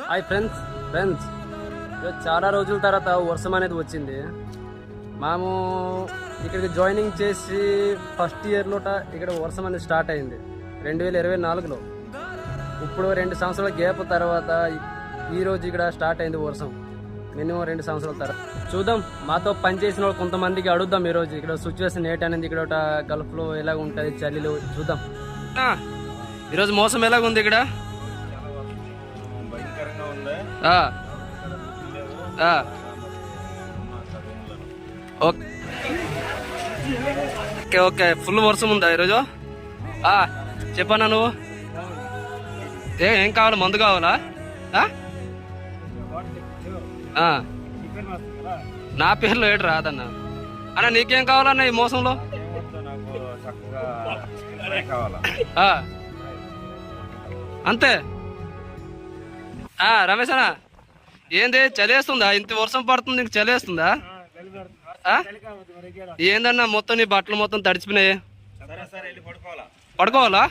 Hi friends చాలా రోజుల తర్వాత వర్షం అనేది వచ్చింది. మేము ఇక్కడికి జాయినింగ్ చేసి ఫస్ట్ ఇయర్లోట ఇక్కడ వర్షం అనేది స్టార్ట్ అయింది 2024లో. ఇప్పుడు 2 సంవత్సరాల గ్యాప్ తర్వాత ఈరోజు ఇక్కడ స్టార్ట్ అయింది వర్షం. మినిమం 2 సంవత్సరాల తర్వాత చూద్దాం. మాతో పనిచేసిన వాళ్ళు కొంతమందికి అడుగుదాం ఈరోజు ఇక్కడ సిచ్యువేషన్ ఏంటనేది. ఇక్కడ గల్ఫ్లో ఎలాగ ఉంటుంది, చలిలో చూద్దాం. ఈరోజు మోసం ఎలాగుంది ఇక్కడ? ఓకే ఓకే, ఫుల్ వర్షం ఉందా ఈరోజు? చెప్పన్నా నువ్వు ఏం కావాలి? మందు కావాలా? నా పేర్లో ఏడు రాదన్నా. అన్న నీకేం కావాలన్నా ఈ మోసంలో? అంతే. రమేష్ అన్న ఏంది చలేస్తుందా? ఇంత వర్షం పడుతుంది, నీకు చలేస్తుందా? ఏందన్నా మొత్తం నీ బట్టలు మొత్తం తడిచిపోయినాయి. పడుకోవాలా?